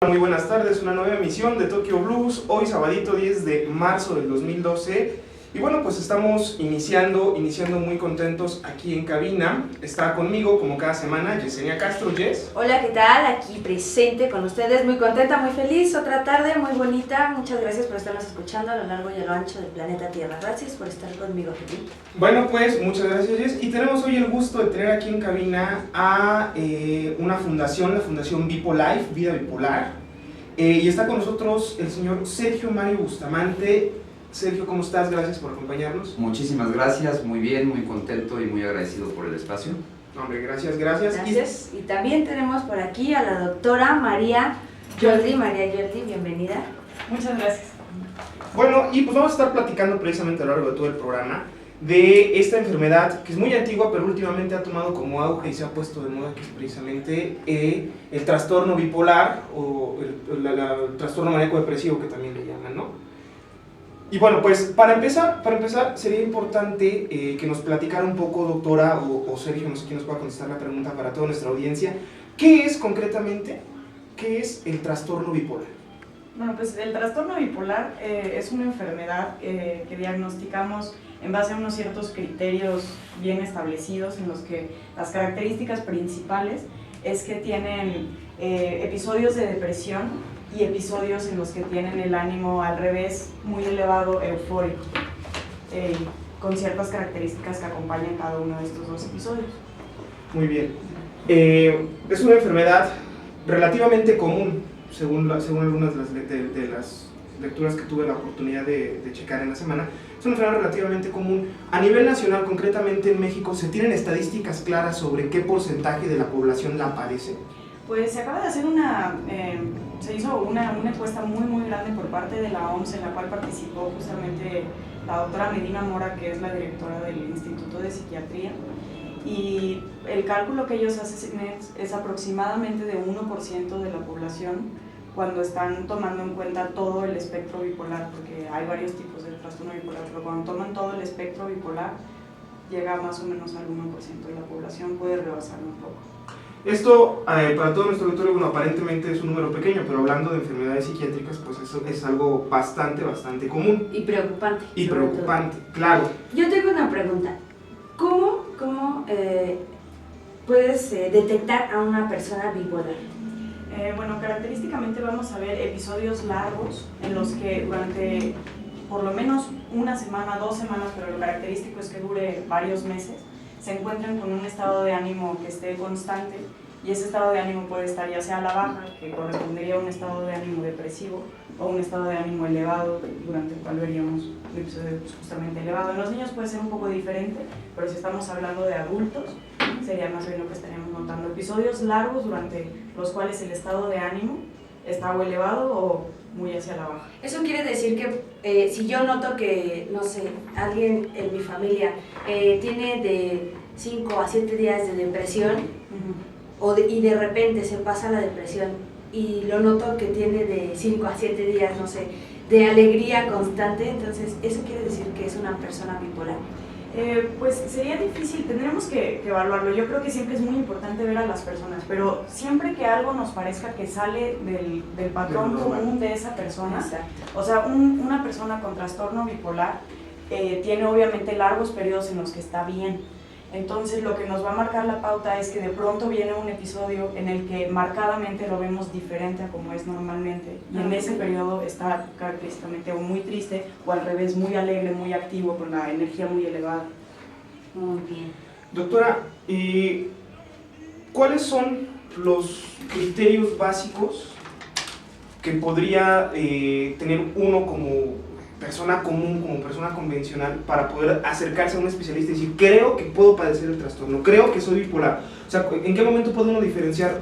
Muy buenas tardes, una nueva emisión de Tokyo Blues, hoy sabadito 10 de marzo del 2012. Y bueno, pues estamos iniciando muy contentos aquí en cabina. Está conmigo, como cada semana, Yesenia Castro. Yes. Hola, ¿qué tal? Aquí presente con ustedes, muy contenta, muy feliz, otra tarde muy bonita. Muchas gracias por estarnos escuchando a lo largo y a lo ancho del planeta Tierra. Gracias por estar conmigo aquí. Bueno, pues muchas gracias, Yes. Y tenemos hoy el gusto de tener aquí en cabina a una fundación, la Fundación Bipolife, Vida Bipolar. Y está con nosotros el señor Sergio Mario Bustamante. Sergio, ¿cómo estás? Gracias por acompañarnos. Muchísimas gracias, muy bien, muy contento y muy agradecido por el espacio. Hombre, gracias, gracias. Gracias. Y también tenemos por aquí a la doctora María Yoldi. María Yoldi, bienvenida. Muchas gracias. Bueno, y pues vamos a estar platicando precisamente a lo largo de todo el programa de esta enfermedad que es muy antigua, pero últimamente ha tomado como auge y se ha puesto de moda, que es precisamente el trastorno bipolar o el trastorno maníaco-depresivo, que también le llaman, ¿no? Y bueno, pues para empezar sería importante que nos platicara un poco, doctora, o Sergio, no sé quién nos pueda contestar la pregunta para toda nuestra audiencia, ¿qué es concretamente, qué es el trastorno bipolar? Bueno, pues el trastorno bipolar es una enfermedad que diagnosticamos en base a unos ciertos criterios bien establecidos, en los que las características principales es que tienen episodios de depresión y episodios en los que tienen el ánimo al revés, muy elevado, eufórico, con ciertas características que acompañan cada uno de estos dos episodios. Muy bien. Es una enfermedad relativamente común, según algunas de las lecturas que tuve la oportunidad de checar en la semana. Es una enfermedad relativamente común. A nivel nacional, concretamente en México, ¿se tienen estadísticas claras sobre qué porcentaje de la población la padece? Pues se acaba de hacer se hizo una encuesta muy grande por parte de la OMS, en la cual participó justamente la doctora Medina Mora, que es la directora del Instituto de Psiquiatría, y el cálculo que ellos hacen es aproximadamente de 1% de la población cuando están tomando en cuenta todo el espectro bipolar, porque hay varios tipos de trastorno bipolar, pero cuando toman todo el espectro bipolar llega más o menos al 1% de la población, puede rebasarlo un poco. Esto, para todo nuestro auditorio, bueno, aparentemente es un número pequeño, pero hablando de enfermedades psiquiátricas, pues eso es algo bastante común. Y preocupante. Y preocupante, claro. Yo tengo una pregunta. ¿Cómo puedes detectar a una persona bipolar? Bueno, característicamente vamos a ver episodios largos en los que durante por lo menos una semana, 2 semanas, pero lo característico es que dure varios meses, se encuentran con un estado de ánimo que esté constante, y ese estado de ánimo puede estar ya sea a la baja, que correspondería a un estado de ánimo depresivo, o un estado de ánimo elevado, durante el cual veríamos un episodio justamente elevado. En los niños puede ser un poco diferente, pero si estamos hablando de adultos, sería más bien lo que estaríamos notando. Episodios largos durante los cuales el estado de ánimo está o elevado o muy hacia la baja. Eso quiere decir que si yo noto que, no sé, alguien en mi familia tiene de 5 a 7 días de depresión, y de repente se pasa la depresión y lo noto que tiene de 5 a 7 días, no sé, de alegría constante, entonces eso quiere decir que es una persona bipolar. Pues sería difícil, tendremos que evaluarlo. Yo creo que siempre es muy importante ver a las personas, pero siempre que algo nos parezca que sale del patrón común de esa persona. Exacto. O sea, una persona con trastorno bipolar tiene obviamente largos periodos en los que está bien. Entonces lo que nos va a marcar la pauta es que de pronto viene un episodio en el que marcadamente lo vemos diferente a como es normalmente, y en ese periodo está característicamente o muy triste o al revés muy alegre, muy activo, con la energía muy elevada. Muy bien. Doctora, ¿y cuáles son los criterios básicos que podría tener uno como persona común, como persona convencional, para poder acercarse a un especialista y decir, creo que puedo padecer el trastorno, creo que soy bipolar? O sea, ¿en qué momento puede uno diferenciar,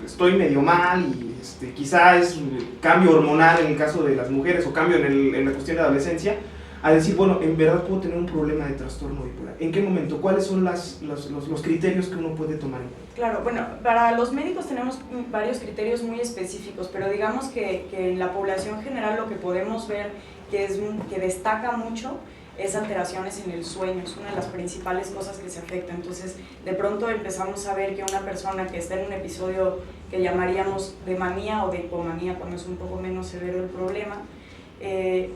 estoy medio mal y quizá es cambio hormonal en el caso de las mujeres o cambio en la cuestión de adolescencia, a decir, bueno, en verdad puedo tener un problema de trastorno bipolar? ¿En qué momento? ¿Cuáles son los criterios que uno puede tomar en cuenta? Claro, bueno, para los médicos tenemos varios criterios muy específicos, pero digamos que en la población general lo que podemos ver que destaca mucho es alteraciones en el sueño, es una de las principales cosas que se afecta. Entonces, de pronto empezamos a ver que una persona que está en un episodio que llamaríamos de manía o de hipomanía, cuando es un poco menos severo el problema,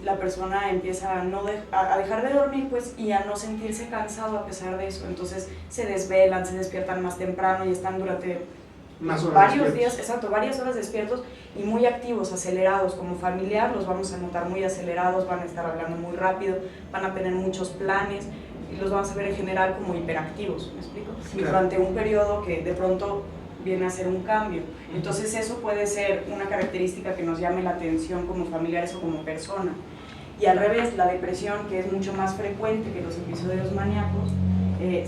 la persona empieza a dejar de dormir, pues, y a no sentirse cansado a pesar de eso. Entonces se desvelan, se despiertan más temprano y están durante varios días, exacto, varias horas despiertos y muy activos, acelerados. Como familiar los vamos a notar muy acelerados, van a estar hablando muy rápido, van a tener muchos planes y los vamos a ver en general como hiperactivos, ¿me explico? Sí, claro. Durante un periodo que de pronto viene a ser un cambio. Entonces eso puede ser una característica que nos llame la atención como familiares o como persona. Y al revés, la depresión, que es mucho más frecuente que los episodios maníacos,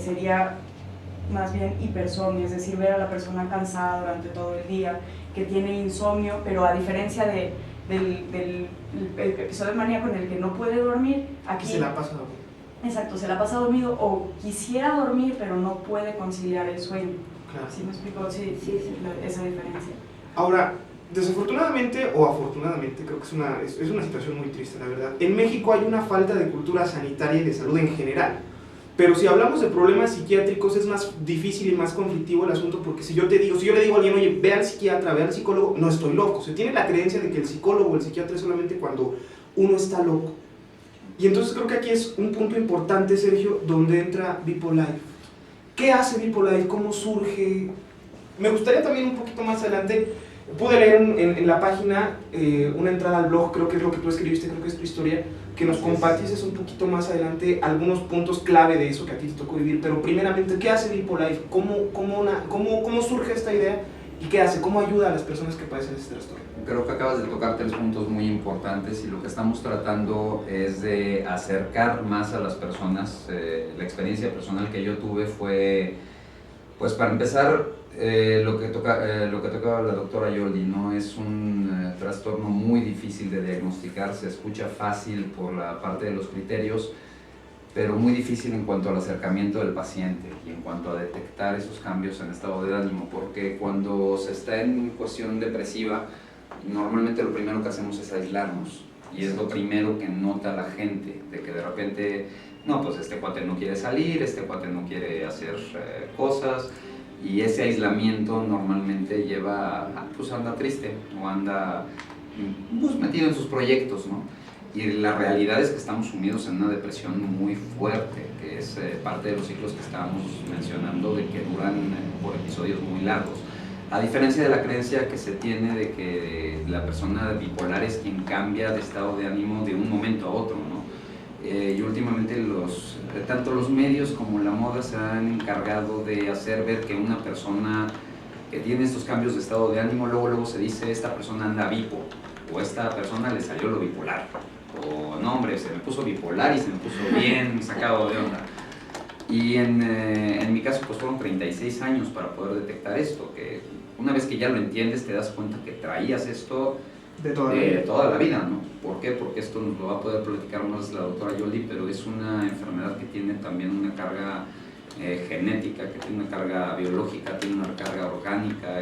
sería más bien hipersomnia, es decir, ver a la persona cansada durante todo el día, que tiene insomnio, pero a diferencia del episodio maníaco en el que no puede dormir, aquí se la pasa dormido. Exacto, se la pasa dormido o quisiera dormir, pero no puede conciliar el sueño. Claro. ¿Sí me explico? Sí, esa diferencia. Ahora, desafortunadamente o afortunadamente, creo que es una situación muy triste, la verdad. En México hay una falta de cultura sanitaria y de salud en general. Pero si hablamos de problemas psiquiátricos es más difícil y más conflictivo el asunto, porque si yo le digo a alguien, oye, ve al psiquiatra, ve al psicólogo, no estoy loco. Se tiene la creencia de que el psicólogo o el psiquiatra es solamente cuando uno está loco. Y entonces creo que aquí es un punto importante, Sergio, donde entra Vipolife. ¿Qué hace Vipolife? ¿Cómo surge? Me gustaría también un poquito más adelante, pude leer en la página una entrada al blog, creo que es lo que tú escribiste, creo que es tu historia, que nos compartieses un poquito más adelante algunos puntos clave de eso que a ti te tocó vivir. Pero primeramente, ¿qué hace Vipolife? ¿Cómo surge esta idea? ¿Y qué hace? ¿Cómo ayuda a las personas que padecen este trastorno? Creo que acabas de tocar 3 puntos muy importantes y lo que estamos tratando es de acercar más a las personas. La experiencia personal que yo tuve fue, pues para empezar, lo que tocaba la doctora Yoldi, ¿no? Es un trastorno muy difícil de diagnosticar, se escucha fácil por la parte de los criterios, pero muy difícil en cuanto al acercamiento del paciente y en cuanto a detectar esos cambios en estado de ánimo, porque cuando se está en cuestión depresiva, normalmente lo primero que hacemos es aislarnos, y es lo primero que nota la gente, de que de repente, no, pues este cuate no quiere salir, este cuate no quiere hacer cosas, y ese aislamiento normalmente lleva, pues anda triste, o anda pues, metido en sus proyectos, ¿no? Y la realidad es que estamos sumidos en una depresión muy fuerte, que es parte de los ciclos que estábamos mencionando, de que duran por episodios muy largos. A diferencia de la creencia que se tiene de que la persona bipolar es quien cambia de estado de ánimo de un momento a otro, ¿no? Y últimamente tanto los medios como la moda se han encargado de hacer ver que una persona que tiene estos cambios de estado de ánimo, luego se dice, esta persona anda bipo, o esta persona le salió lo bipolar, o no hombre, se me puso bipolar y se me puso bien sacado de onda. Y en mi caso pues fueron 36 años para poder detectar esto, que una vez que ya lo entiendes te das cuenta que traías esto de toda la vida, ¿no? ¿Por qué? Porque esto nos lo va a poder platicar más la doctora Yoldi, pero es una enfermedad que tiene también una carga genética, que tiene una carga biológica, tiene una carga orgánica,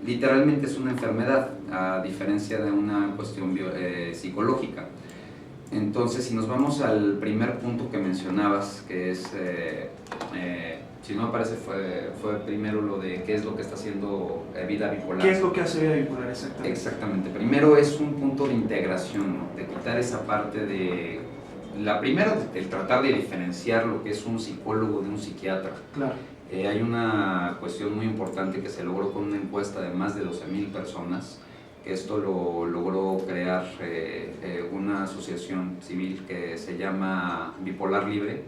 literalmente es una enfermedad, a diferencia de una cuestión psicológica. Entonces, si nos vamos al primer punto que mencionabas, que es, si no me parece, fue primero lo de qué es lo que está haciendo Vida Bipolar. ¿Qué es lo que hace Vida Bipolar exactamente? Exactamente. Primero es un punto de integración, ¿no? De quitar esa parte de... La primera, el tratar de diferenciar lo que es un psicólogo de un psiquiatra. Claro. Hay una cuestión muy importante que se logró con una encuesta de más de 12,000 personas. Esto lo logró crear una asociación civil que se llama Bipolar Libre,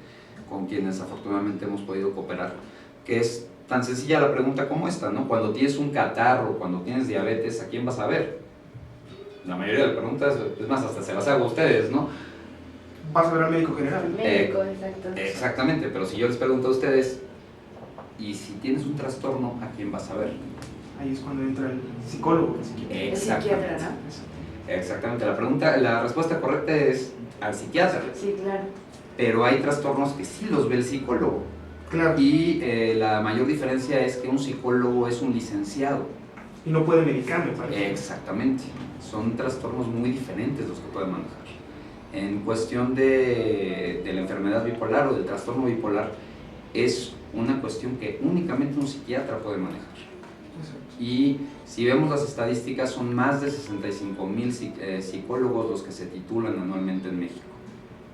con quienes afortunadamente hemos podido cooperar, que es tan sencilla la pregunta como esta, ¿no? Cuando tienes un catarro, cuando tienes diabetes, ¿a quién vas a ver? La mayoría de las preguntas, es más, hasta se las hago a ustedes, ¿no? Vas a ver al médico general. Médico, exacto. Exactamente, pero si yo les pregunto a ustedes, ¿y si tienes un trastorno, a quién vas a ver? Ahí es cuando entra el psicólogo, el psiquiatra. Exactamente. El psiquiatra, ¿no? Exactamente, la respuesta correcta es al psiquiatra. Sí, claro. Pero hay trastornos que sí los ve el psicólogo. Claro. Y la mayor diferencia es que un psicólogo es un licenciado. Y no puede medicar, me parece. Exactamente. Son trastornos muy diferentes los que pueden manejar. En cuestión de la enfermedad bipolar o del trastorno bipolar, es una cuestión que únicamente un psiquiatra puede manejar. Y si vemos las estadísticas, son más de 65,000 psicólogos los que se titulan anualmente en México.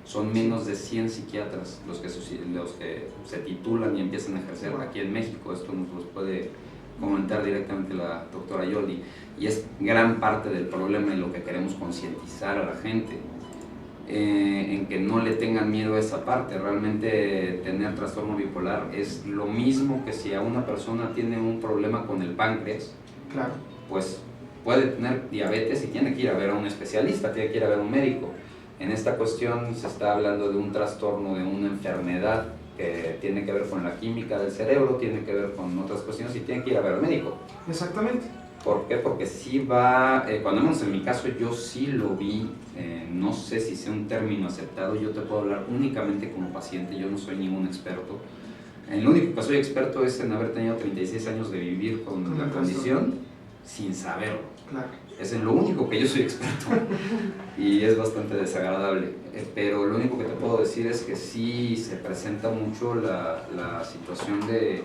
Son menos de 100 psiquiatras los que se titulan y empiezan a ejercer aquí en México. Esto nos lo puede comentar directamente la doctora Yoldi. Y es gran parte del problema y lo que queremos concientizar a la gente. En que no le tengan miedo a esa parte. Realmente tener trastorno bipolar es lo mismo que si a una persona tiene un problema con el páncreas, claro, pues puede tener diabetes y tiene que ir a ver a un especialista, tiene que ir a ver a un médico. En esta cuestión se está hablando de un trastorno, de una enfermedad que tiene que ver con la química del cerebro, tiene que ver con otras cuestiones y tiene que ir a ver al médico. Exactamente. ¿Por qué? Porque sí va, cuando menos en mi caso yo sí lo vi, no sé si sea un término aceptado, yo te puedo hablar únicamente como paciente, yo no soy ningún experto. En lo único que soy experto es en haber tenido 36 años de vivir con la condición sin saberlo. Claro. Es en lo único que yo soy experto y es bastante desagradable, pero lo único que te puedo decir es que sí se presenta mucho la situación de,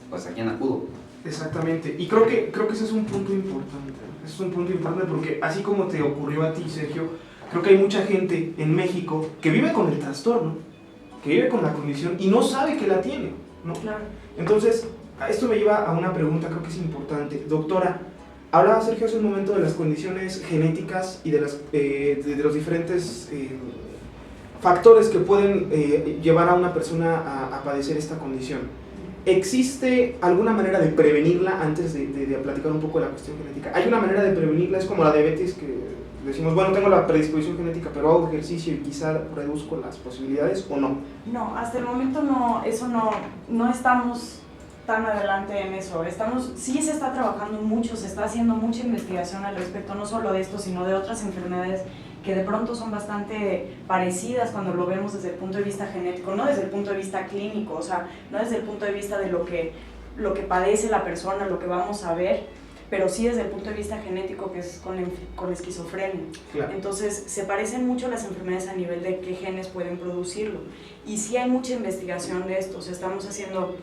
pues, ¿a quién acudo? Exactamente, y creo que ese es un punto importante. Es un punto importante porque así como te ocurrió a ti, Sergio, creo que hay mucha gente en México que vive con el trastorno, que vive con la condición y no sabe que la tiene, ¿no? Claro. Entonces, esto me lleva a una pregunta, creo que es importante. Doctora, hablaba Sergio hace un momento de las condiciones genéticas y de los diferentes factores que pueden llevar a una persona a padecer esta condición. ¿Existe alguna manera de prevenirla antes de platicar un poco de la cuestión genética? ¿Hay una manera de prevenirla? Es como la diabetes que decimos, bueno, tengo la predisposición genética, pero hago ejercicio y quizá reduzco las posibilidades, ¿o no? No, hasta el momento no, eso no estamos tan adelante en eso. Sí se está trabajando mucho, se está haciendo mucha investigación al respecto, no solo de esto, sino de otras enfermedades que de pronto son bastante parecidas cuando lo vemos desde el punto de vista genético, no desde el punto de vista clínico, o sea, no desde el punto de vista de lo que padece la persona, lo que vamos a ver, pero sí desde el punto de vista genético, que es con esquizofrenia. Claro. Entonces, se parecen mucho las enfermedades a nivel de qué genes pueden producirlo. Y sí hay mucha investigación de esto, o sea, estamos haciendo,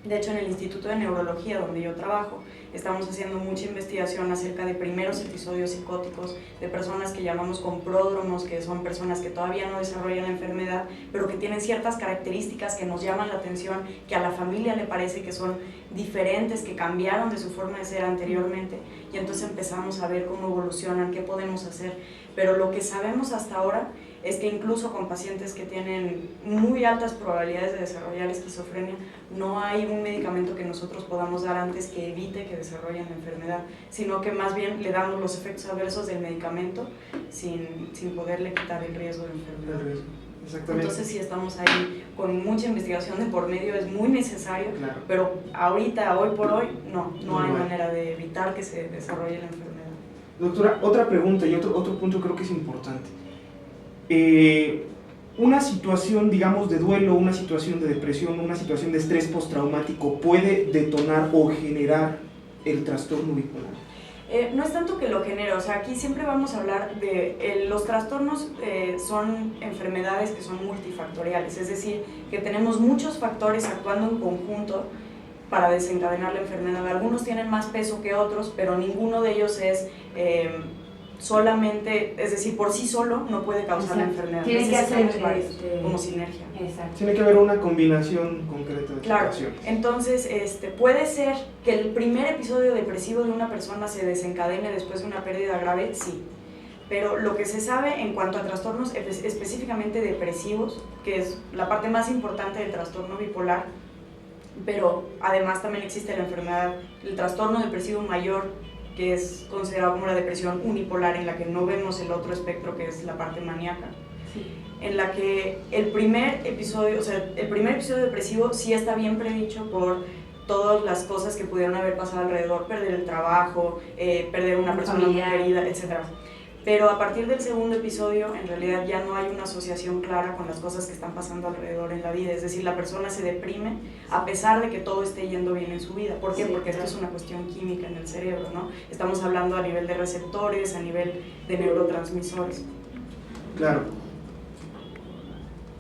de hecho en el Instituto de Neurología, donde yo trabajo, estamos haciendo mucha investigación acerca de primeros episodios psicóticos de personas que llamamos con pródromos, que son personas que todavía no desarrollan la enfermedad, pero que tienen ciertas características que nos llaman la atención, que a la familia le parece que son diferentes, que cambiaron de su forma de ser anteriormente, y entonces empezamos a ver cómo evolucionan, qué podemos hacer. Pero lo que sabemos hasta ahora es que incluso con pacientes que tienen muy altas probabilidades de desarrollar esquizofrenia, no hay un medicamento que nosotros podamos dar antes que evite que desarrollen la enfermedad, sino que más bien le damos los efectos adversos del medicamento sin poderle quitar el riesgo de enfermedad. Exactamente. Entonces sí estamos ahí con mucha investigación de por medio, es muy necesario, claro, pero ahorita, hoy por hoy, no hay manera de evitar que se desarrolle la enfermedad. Doctora, otra pregunta y otro punto creo que es importante. Una situación, digamos, de duelo, una situación de depresión, una situación de estrés postraumático puede detonar o generar el trastorno bipolar. No es tanto que lo genere, o sea, aquí siempre vamos a hablar de los trastornos, son enfermedades que son multifactoriales, es decir, que tenemos muchos factores actuando en conjunto para desencadenar la enfermedad. Algunos tienen más peso que otros, pero ninguno de ellos es solamente, es decir, por sí solo no puede causar la enfermedad. Tiene que hacer como sinergia. Exacto. Tiene que haber una combinación concreta de situaciones. Entonces puede ser que el primer episodio depresivo de una persona se desencadene después de una pérdida grave, sí. Pero lo que se sabe en cuanto a trastornos específicamente depresivos, que es la parte más importante del trastorno bipolar, pero además también existe la enfermedad, el trastorno depresivo mayor, que es considerado como la depresión unipolar, en la que no vemos el otro espectro, que es la parte maníaca, sí, en la que el primer episodio depresivo sí está bien predicho por todas las cosas que pudieron haber pasado alrededor, perder el trabajo, perder una persona muy querida, etc. Pero a partir del segundo episodio, en realidad ya no hay una asociación clara con las cosas que están pasando alrededor en la vida. Es decir, la persona se deprime a pesar de que todo esté yendo bien en su vida. ¿Por qué? Sí, porque esto es una cuestión química en el cerebro, ¿no? Estamos hablando a nivel de receptores, a nivel de neurotransmisores. Claro.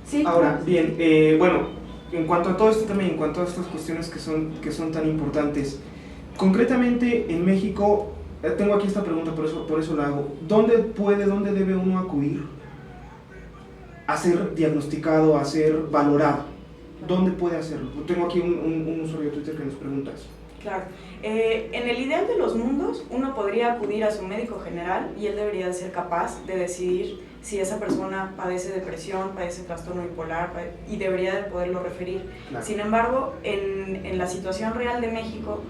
Sí. Ahora, bien, bueno, en cuanto a todo esto también, en cuanto a estas cuestiones que son tan importantes, concretamente en México, tengo aquí esta pregunta, por eso la hago. ¿Dónde debe uno acudir a ser diagnosticado, a ser valorado? ¿Dónde puede hacerlo? Tengo aquí un usuario de Twitter que nos pregunta eso. Claro. En el ideal de los mundos, uno podría acudir a su médico general y él debería de ser capaz de decidir si esa persona padece depresión, padece trastorno bipolar y debería de poderlo referir. Claro. Sin embargo, en la situación real de México,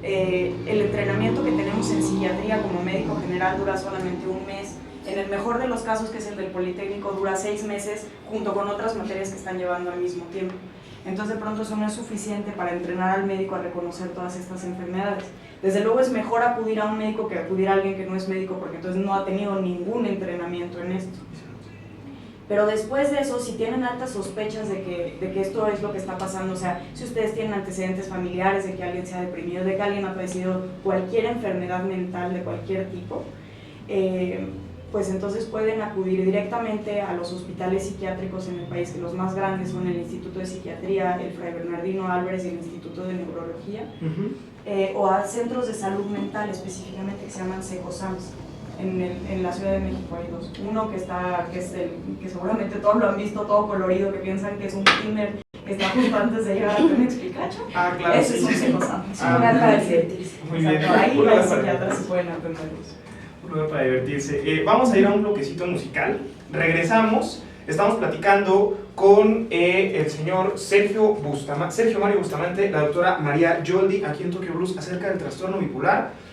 el entrenamiento que tenemos en psiquiatría como médico general dura solamente un mes. En el mejor de los casos, que es el del Politécnico, dura 6 meses junto con otras materias que están llevando al mismo tiempo. Entonces, de pronto, eso no es suficiente para entrenar al médico a reconocer todas estas enfermedades. Desde luego, es mejor acudir a un médico que acudir a alguien que no es médico, porque entonces no ha tenido ningún entrenamiento en esto. Pero después de eso, si tienen altas sospechas de que esto es lo que está pasando, o sea, si ustedes tienen antecedentes familiares de que alguien se ha deprimido, de que alguien ha padecido cualquier enfermedad mental de cualquier tipo, pues entonces pueden acudir directamente a los hospitales psiquiátricos en el país, que los más grandes son el Instituto de Psiquiatría, el Fray Bernardino Álvarez y el Instituto de Neurología, o a centros de salud mental específicamente que se llaman SECOSAMS. En la Ciudad de México hay 2. Uno que seguramente todos lo han visto, todo colorido, que piensan que es un primer que está justo antes de llegar a Pemex Picacho. Ah, claro. Ese es un SECOSAMS. Un lugar para divertirse. Muy bien. Ahí los psiquiatras se pueden atender eso. Un lugar para divertirse. Vamos a ir a un bloquecito musical. Regresamos. Estamos platicando con el señor Sergio Mario Bustamante, la doctora María Yoldi, aquí en Tokyo Blues, acerca del trastorno bipolar.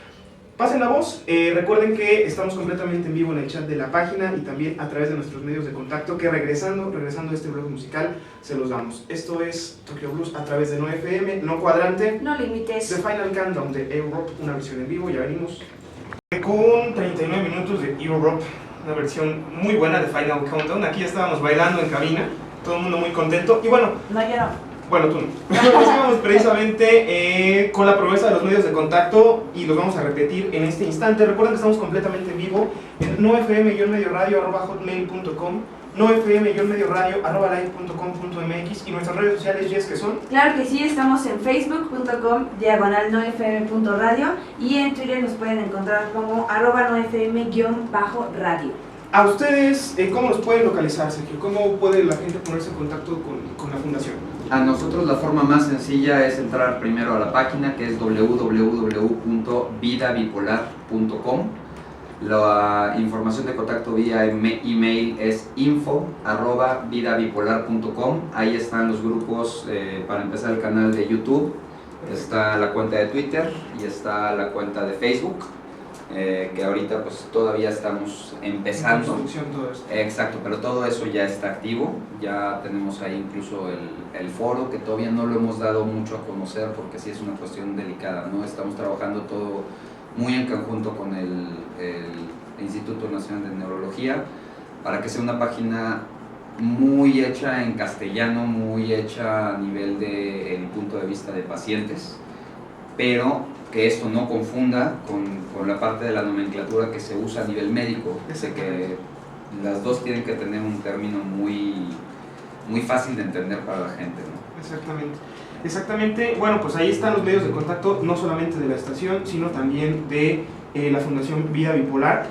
Pasen la voz, recuerden que estamos completamente en vivo en el chat de la página y también a través de nuestros medios de contacto, que regresando a este bloque musical, se los damos. Esto es Tokyo Blues a través de No FM, No Cuadrante, No Límites, The Final Countdown de Europe, una versión en vivo, ya venimos. Con 39 minutos de Europe, una versión muy buena de Final Countdown. Aquí estábamos bailando en cabina, todo el mundo muy contento. Y bueno, bueno, tú no. Empezamos precisamente con la promesa de los medios de contacto y los vamos a repetir en este instante. Recuerden que estamos completamente en vivo en nofm-medioradio@hotmail.com, nofm-medioradio@live.com.mx y nuestras redes sociales, Jess, que son. Claro que sí, estamos en facebook.com/nofm.radio y en Twitter nos pueden encontrar como @nofm_radio. A ustedes, ¿cómo los pueden localizar, Sergio? ¿Cómo puede la gente ponerse en contacto con la fundación? A nosotros la forma más sencilla es entrar primero a la página, que es www.vidabipolar.com. La información de contacto vía email es info@vidabipolar.com. Ahí están los grupos, para empezar el canal de YouTube, está la cuenta de Twitter y está la cuenta de Facebook. Que ahorita pues todavía estamos empezando. Todo esto. Exacto, pero todo eso ya está activo. Ya tenemos ahí incluso el foro, que todavía no lo hemos dado mucho a conocer porque sí es una cuestión delicada, ¿no? Estamos trabajando todo muy en conjunto con el Instituto Nacional de Neurología para que sea una página muy hecha en castellano, muy hecha a nivel del punto de vista de pacientes, pero que esto no confunda con la parte de la nomenclatura que se usa a nivel médico. Sé que las dos tienen que tener un término muy fácil de entender para la gente, ¿no? Exactamente. Bueno, pues ahí están los medios de contacto, no solamente de la estación, sino también de la Fundación Vida Bipolar.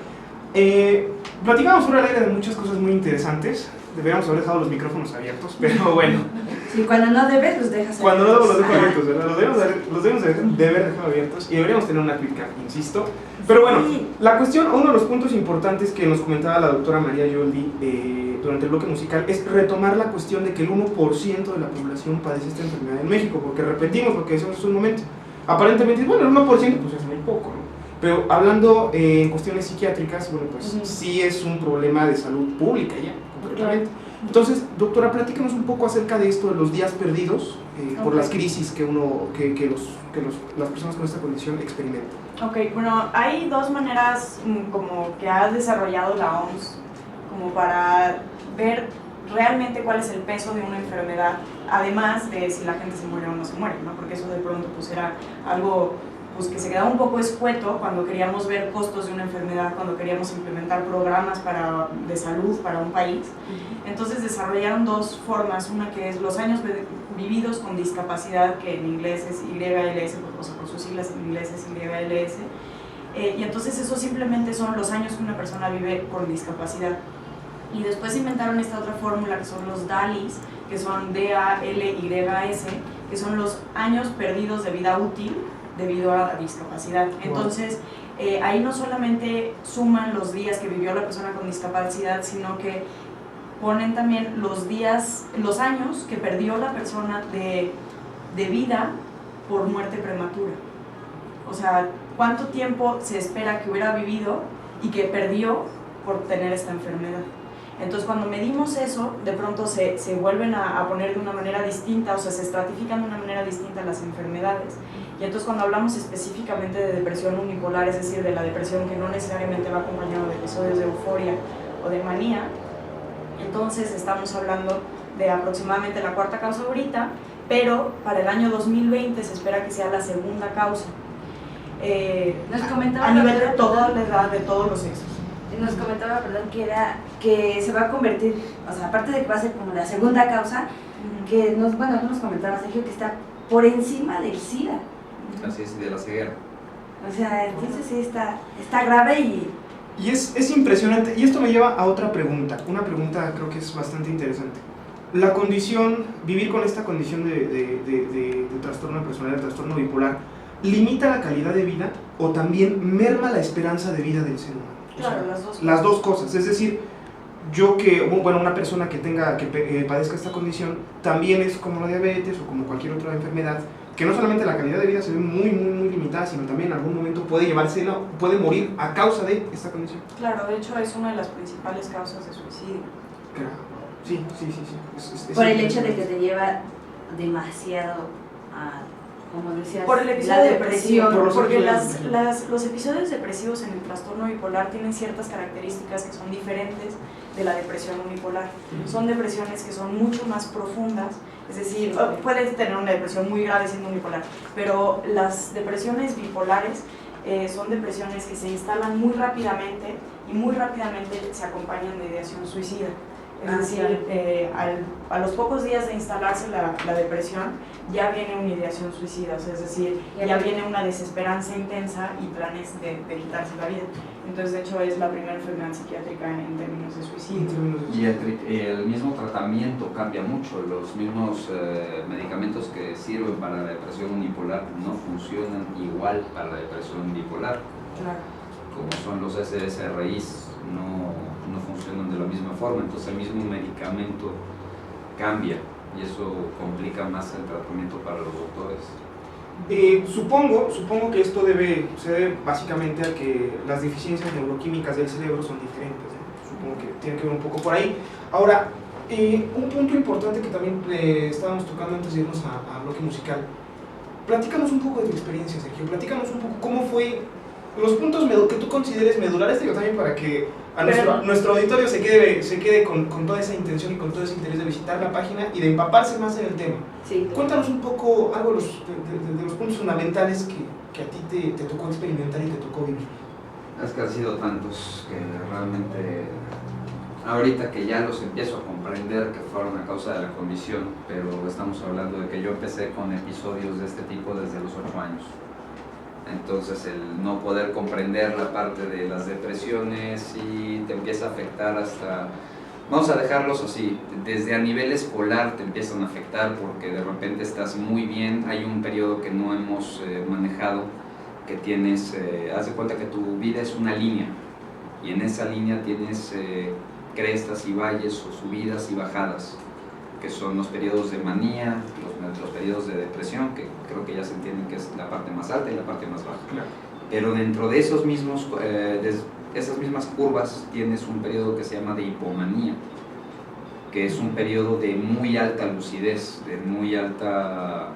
Platicamos fuera del aire de muchas cosas muy interesantes. Deberíamos haber dejado los micrófonos abiertos, pero bueno. Sí, cuando no debes, los dejas abiertos. Cuando no los dejo abiertos, ¿verdad? Los debemos de haber dejado abiertos y deberíamos tener una crítica, insisto. Pero bueno, la cuestión, uno de los puntos importantes que nos comentaba la doctora María Yoldi durante el bloque musical es retomar la cuestión de que el 1% de la población padece esta enfermedad en México, porque repetimos lo que decíamos hace un momento. Aparentemente, bueno, el 1% pues es muy poco, ¿no? Pero hablando en cuestiones psiquiátricas, bueno, pues sí es un problema de salud pública ya, completamente. Entonces, doctora, platícanos un poco acerca de esto de los días perdidos por las crisis que las personas con esta condición experimentan. Ok, bueno, hay dos maneras como que ha desarrollado la OMS como para ver realmente cuál es el peso de una enfermedad, además de si la gente se muere o no se muere, ¿no? Porque eso de pronto pues era algo pues que se quedaba un poco escueto cuando queríamos ver costos de una enfermedad, cuando queríamos implementar programas de salud para un país. Entonces desarrollaron dos formas, una que es los años vividos con discapacidad, que en inglés es YLS, o sea, por sus siglas en inglés es YLS, y entonces eso simplemente son los años que una persona vive con discapacidad. Y después inventaron esta otra fórmula que son los DALYs, que son DALYS, que son los años perdidos de vida útil debido a la discapacidad. Entonces, ahí no solamente suman los días que vivió la persona con discapacidad, sino que ponen también los años que perdió la persona de vida por muerte prematura. O sea, cuánto tiempo se espera que hubiera vivido y que perdió por tener esta enfermedad. Entonces, cuando medimos eso, de pronto se vuelven a poner de una manera distinta, o sea, se estratifican de una manera distinta las enfermedades. Y entonces, cuando hablamos específicamente de depresión unipolar, es decir, de la depresión que no necesariamente va acompañada de episodios de euforia o de manía, entonces estamos hablando de aproximadamente la cuarta causa ahorita, pero para el año 2020 se espera que sea la segunda causa. Nos comentaba a nivel de toda la edad, de todos los sexos. Nos comentaba, perdón, que se va a convertir, o sea, aparte de que va a ser como la segunda causa, que nos comentaba Sergio que está por encima del SIDA. Así es, de la ceguera. O sea, entonces sí está grave Y es impresionante, y esto me lleva a otra pregunta, una pregunta creo que es bastante interesante. La condición, vivir con esta condición de trastorno de personalidad, de trastorno bipolar, ¿limita la calidad de vida o también merma la esperanza de vida del ser humano? Claro, o sea, las dos cosas. Las dos cosas, es decir, una persona que padezca esta condición también es como la diabetes o como cualquier otra enfermedad, que no solamente la calidad de vida se ve muy, muy, muy limitada, sino también en algún momento puede morir a causa de esta condición. Claro, de hecho es una de las principales causas de suicidio. Claro. Sí. por el hecho de que te lleva demasiado a, como decías, Por el episodio la depresivo, Por los porque episodios los episodios depresivos en el trastorno bipolar tienen ciertas características que son diferentes de la depresión unipolar. Son depresiones que son mucho más profundas, es decir, puedes tener una depresión muy grave siendo unipolar, pero las depresiones bipolares son depresiones que se instalan muy rápidamente y muy rápidamente se acompañan de ideación suicida. Es decir, a los pocos días de instalarse la depresión, ya viene una ideación suicida, o sea, es decir, ya viene una desesperanza intensa y planes de quitarse la vida. Entonces, de hecho, es la primera enfermedad psiquiátrica en términos de suicidio. Y el mismo tratamiento cambia mucho. Los mismos medicamentos que sirven para la depresión unipolar no funcionan igual para la depresión bipolar. Claro. Como son los SSRIs, no funcionan de la misma forma, entonces el mismo medicamento cambia y eso complica más el tratamiento para los doctores. Supongo que esto se debe básicamente a que las deficiencias neuroquímicas del cerebro son diferentes, ¿no? Supongo que tiene que ver un poco por ahí. Ahora, un punto importante que también estábamos tocando antes de irnos a bloque musical. Platícanos un poco de tu experiencia, Sergio. Platícanos un poco cómo fue los puntos que tú consideres medulares, digo, también para que nuestro auditorio se quede con toda esa intención y con todo ese interés de visitar la página y de empaparse más en el tema. Sí. Cuéntanos un poco algo de los puntos fundamentales que a ti te tocó experimentar y te tocó vivir. Es que han sido tantos que realmente ahorita que ya los empiezo a comprender que fueron a causa de la condición, pero estamos hablando de que yo empecé con episodios de este tipo desde los 8 años. Entonces el no poder comprender la parte de las depresiones y te empieza a afectar hasta, vamos a dejarlos así, desde a nivel escolar te empiezan a afectar porque de repente estás muy bien, hay un periodo que no hemos manejado, que tienes, haz de cuenta que tu vida es una línea y en esa línea tienes crestas y valles o subidas y bajadas, que son los periodos de manía, los periodos de depresión, que creo que ya se entiende que es la parte más alta y la parte más baja. Claro. Pero dentro de esos mismos, esas mismas curvas tienes un periodo que se llama de hipomanía, que es un periodo de muy alta lucidez, de muy alta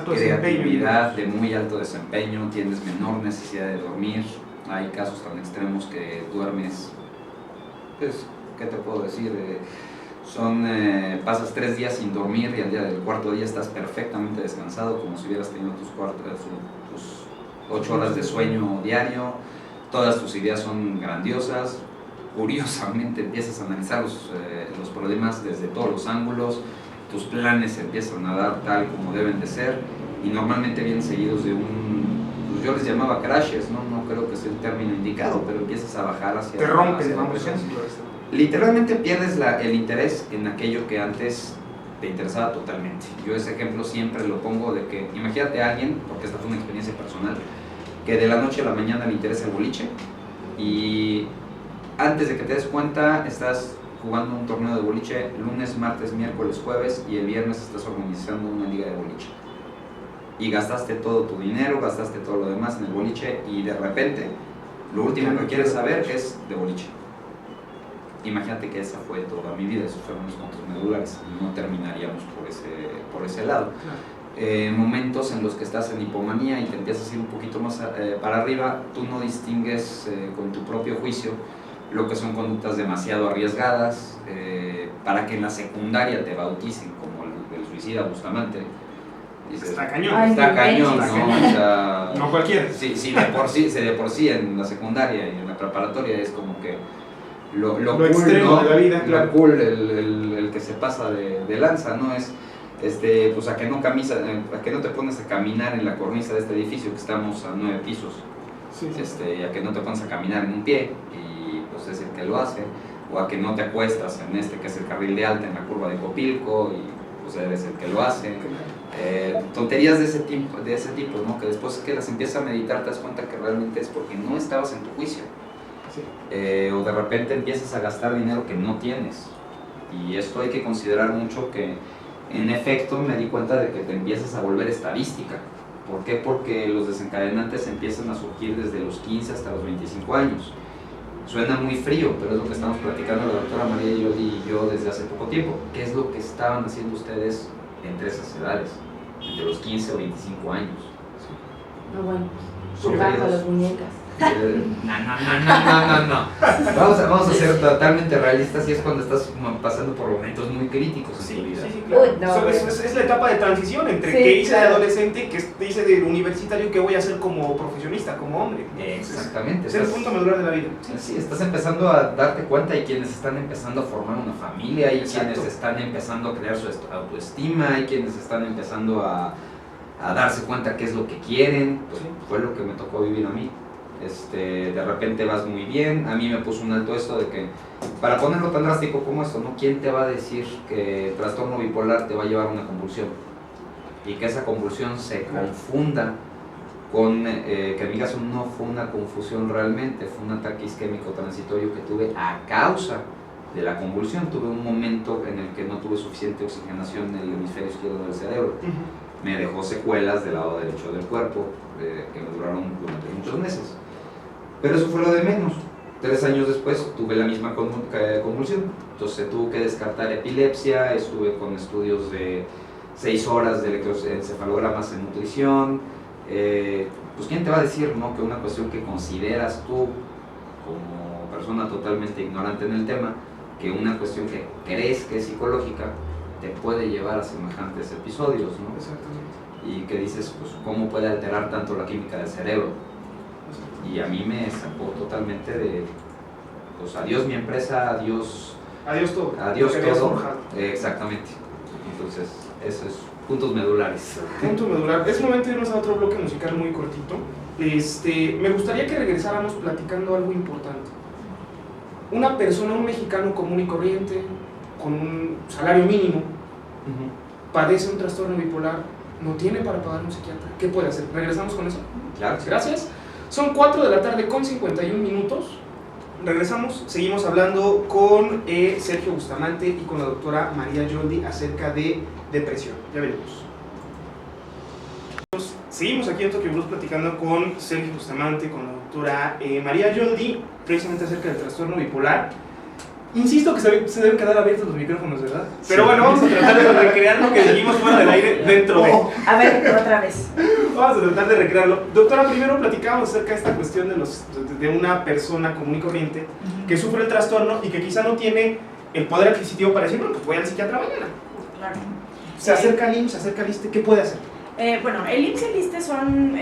creatividad, de muy alto desempeño, tienes menor necesidad de dormir, hay casos tan extremos que duermes, pues, ¿qué te puedo decir? Pasas 3 días sin dormir y al día del 4.º día estás perfectamente descansado, como si hubieras tenido tus 8 horas de sueño diario, todas tus ideas son grandiosas, curiosamente empiezas a analizar los problemas desde todos los ángulos, tus planes se empiezan a dar tal como deben de ser, y normalmente vienen seguidos de pues yo les llamaba crashes, no creo que sea el término indicado, pero empiezas a bajar hacia... Te rompes, hacia vamos a depresión. decirlo. Literalmente pierdes el interés en aquello que antes te interesaba totalmente. Yo ese ejemplo siempre lo pongo de que, imagínate a alguien, porque esta fue una experiencia personal, que de la noche a la mañana le interesa el boliche, y antes de que te des cuenta estás jugando un torneo de boliche lunes, martes, miércoles, jueves, y el viernes estás organizando una liga de boliche. Y gastaste todo tu dinero, gastaste todo lo demás en el boliche, y de repente lo último que quieres saber es de boliche. Imagínate que esa fue toda mi vida, esos fueron los puntos medulares, y no terminaríamos por ese lado. Momentos en los que estás en hipomanía y te empiezas a ir un poquito más para arriba, tú no distingues con tu propio juicio lo que son conductas demasiado arriesgadas, para que en la secundaria te bauticen como el suicida Bustamante. Dices, Está cañón. Ay, está no cañón, manches. ¿no? O sea, No cualquiera. Sí, de por sí en la secundaria y en la preparatoria es como que lo cool, extremo, ¿no? de la vida, claro. Lo cool, el que se pasa de lanza, ¿no? Es pues a que no te pones a caminar en la cornisa de este edificio, que estamos a 9 pisos, Sí. y a que no te pones a caminar en un pie, y pues es el que lo hace, o a que no te acuestas en que es el carril de alta en la curva de Copilco, y pues eres el que lo hace. Tonterías de ese tipo, ¿no? Que después que las empiezas a meditar te das cuenta que realmente es porque no estabas en tu juicio. Sí. O de repente empiezas a gastar dinero que no tienes, y esto hay que considerar mucho, que en efecto me di cuenta de que te empiezas a volver estadística. ¿Por qué? Porque los desencadenantes empiezan a surgir desde los 15 hasta los 25 años. Suena muy frío, pero es lo que estamos platicando la doctora María y yo desde hace poco tiempo. ¿Qué es lo que estaban haciendo ustedes entre esas edades? Entre los 15 o 25 años. No, bueno, Son jugando a periodos. las muñecas. No. Vamos a ser totalmente realistas, y es cuando estás pasando por momentos muy críticos en tu vida. Sí, claro. Uy, no, Es la etapa de transición entre Sí, qué hice claro. de adolescente y qué hice de universitario, qué voy a hacer como profesionista, como hombre. Exactamente. Es el punto medular de la vida. Sí, estás empezando a darte cuenta, hay quienes están empezando a formar una familia, hay Exacto. quienes están empezando a crear su autoestima, hay quienes están empezando a darse cuenta qué es lo que quieren. Pues, Sí. fue lo que me tocó vivir a mí. De repente vas muy bien, a mí me puso un alto esto de que, para ponerlo tan drástico como esto, ¿no? ¿Quién te va a decir que el trastorno bipolar te va a llevar a una convulsión? Y que esa convulsión se confunda con, que en mi caso no fue una confusión realmente, fue un ataque isquémico transitorio que tuve a causa de la convulsión. Tuve un momento en el que no tuve suficiente oxigenación en el hemisferio izquierdo del cerebro. Me dejó secuelas del lado derecho del cuerpo, que me duraron durante muchos meses. Pero eso fue lo de menos. 3 años después tuve la misma convulsión, entonces tuve que descartar epilepsia, estuve con estudios de 6 horas de electroencefalogramas en nutrición. Pues quién te va a decir, ¿no?, que una cuestión que consideras tú como persona totalmente ignorante en el tema, que una cuestión que crees que es psicológica te puede llevar a semejantes episodios, ¿no? Exactamente. Y que dices, pues cómo puede alterar tanto la química del cerebro. Y a mí me sacó totalmente de, pues adiós mi empresa, adiós todo. Adiós Lo que habías todo. forjado. Exactamente. Entonces, eso es puntos medulares. Punto medular. Es momento de irnos a otro bloque musical muy cortito. Me gustaría que regresáramos platicando algo importante. Una persona, un mexicano común y corriente, con un salario mínimo, padece un trastorno bipolar, no tiene para pagar un psiquiatra. ¿Qué puede hacer? ¿Regresamos con eso? Claro. Gracias. Son 4 de la tarde con 51 minutos. Regresamos, seguimos hablando con Sergio Bustamante y con la doctora María Yoldi acerca de depresión. Ya veremos. Seguimos aquí en Tokyo Blues platicando con Sergio Bustamante, con la doctora María Yoldi, precisamente acerca del trastorno bipolar. Insisto que se deben quedar abiertos los micrófonos, ¿verdad? Pero bueno, vamos a tratar de recrear lo que dijimos fuera del aire dentro de... A ver, otra vez. Vamos a tratar de recrearlo. Doctora, primero platicábamos acerca de esta cuestión de una persona común y corriente que sufre el trastorno y que quizá no tiene el poder adquisitivo para decir, bueno, pues voy al psiquiatra mañana. Claro. Se acerca al IMSS, se acerca al ISSSTE, ¿qué puede hacer? Bueno, el IMSS y el ISSSTE son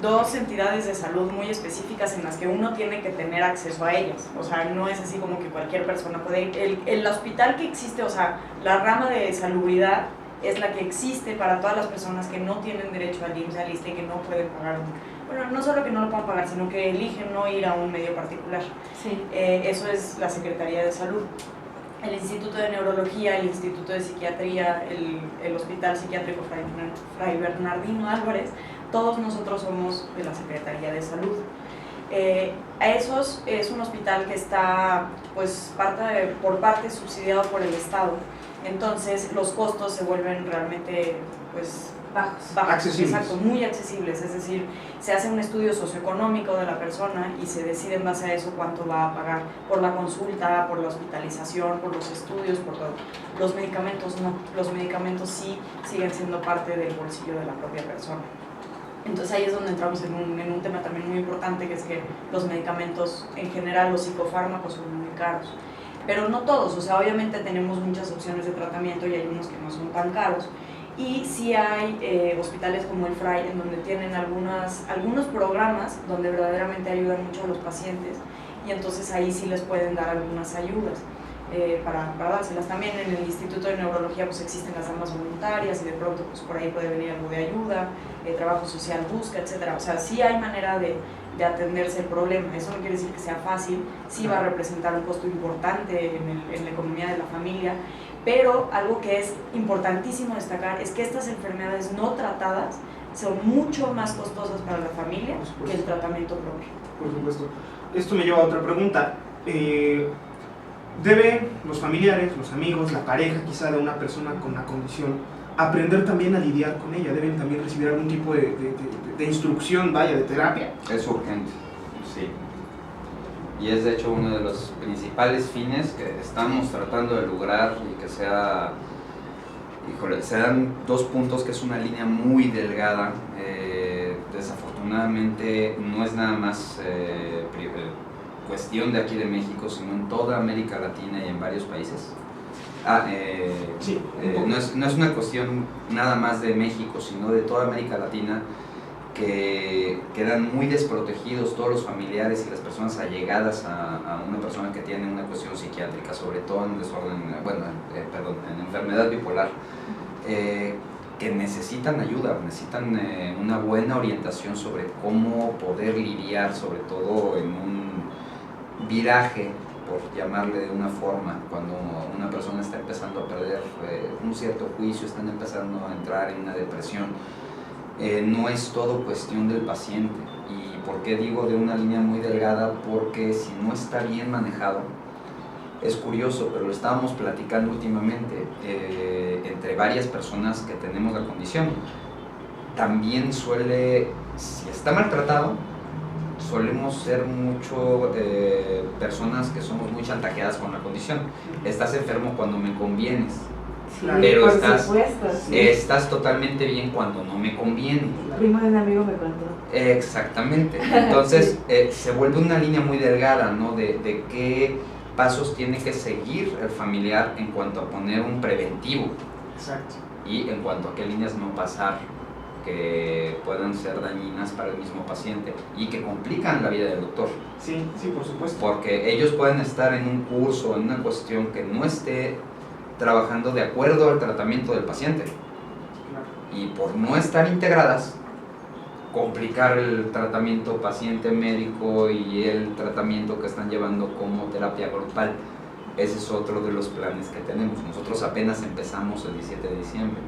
dos entidades de salud muy específicas en las que uno tiene que tener acceso a ellas. O sea, no es así como que cualquier persona puede ir. El hospital que existe, o sea, la rama de salubridad es la que existe para todas las personas que no tienen derecho al IMSS y al ISSSTE y que no pueden pagar bueno, no solo que no lo puedan pagar, sino que eligen no ir a un medio particular. Sí. Eso es la Secretaría de Salud. El Instituto de Neurología, el Instituto de Psiquiatría, el Hospital Psiquiátrico Fray Bernardino Álvarez, todos nosotros somos de la Secretaría de Salud. Es un hospital que está pues, por parte subsidiado por el Estado, entonces los costos se vuelven realmente pues, bajos, accesibles. Exacto, muy accesibles, es decir, se hace un estudio socioeconómico de la persona y se decide en base a eso cuánto va a pagar por la consulta, por la hospitalización, por los estudios, por todo. Los medicamentos no, los medicamentos sí siguen siendo parte del bolsillo de la propia persona. Entonces ahí es donde entramos en un tema también muy importante, que es que los medicamentos en general, los psicofármacos son muy caros. Pero no todos, o sea, obviamente tenemos muchas opciones de tratamiento y hay unos que no son tan caros. Y sí hay hospitales como el Fray, en donde tienen algunos programas donde verdaderamente ayudan mucho a los pacientes y entonces ahí sí les pueden dar algunas ayudas para dárselas. También en el Instituto de Neurología pues existen las damas voluntarias y de pronto pues por ahí puede venir algo de ayuda, trabajo social busca, etc. O sea, sí hay manera de atenderse el problema. Eso no quiere decir que sea fácil, sí va a representar un costo importante en la economía de la familia, pero algo que es importantísimo destacar es que estas enfermedades no tratadas son mucho más costosas para la familia que el tratamiento propio. Por supuesto. Esto me lleva a otra pregunta. ¿Deben los familiares, los amigos, la pareja quizá de una persona con la condición aprender también a lidiar con ella? ¿Deben también recibir algún tipo de instrucción, de terapia? Es urgente, sí. Y es de hecho uno de los principales fines que estamos tratando de lograr y que sea, se dan dos puntos que es una línea muy delgada. Desafortunadamente no es nada más cuestión de aquí de México, sino en toda América Latina y en varios países. Sí, no es una cuestión nada más de México, sino de toda América Latina, que quedan muy desprotegidos todos los familiares y las personas allegadas a una persona que tiene una cuestión psiquiátrica, sobre todo en desorden, en enfermedad bipolar, que necesitan ayuda, necesitan una buena orientación sobre cómo poder lidiar, sobre todo en un viraje, por llamarle de una forma, cuando una persona está empezando a perder un cierto juicio, están empezando a entrar en una depresión. No es todo cuestión del paciente. ¿Y por qué digo de una línea muy delgada? Porque si no está bien manejado, es curioso, pero lo estábamos platicando últimamente entre varias personas que tenemos la condición. También si está maltratado, solemos ser mucho personas que somos muy chantajeadas con la condición. Estás enfermo cuando me convienes. Sí, pero por supuesto, sí. Estás totalmente bien cuando no me conviene. El primo de un amigo me contó. Exactamente. Entonces se vuelve una línea muy delgada, ¿no? De qué pasos tiene que seguir el familiar en cuanto a poner un preventivo. Exacto. Y en cuanto a qué líneas no pasar, que puedan ser dañinas para el mismo paciente y que complican la vida del doctor. Sí, por supuesto. Porque ellos pueden estar en un curso, en una cuestión que no esté trabajando de acuerdo al tratamiento del paciente. Claro. Y por no estar integradas, complicar el tratamiento paciente-médico y el tratamiento que están llevando como terapia grupal. Ese es otro de los planes que tenemos. Nosotros apenas empezamos el 17 de diciembre.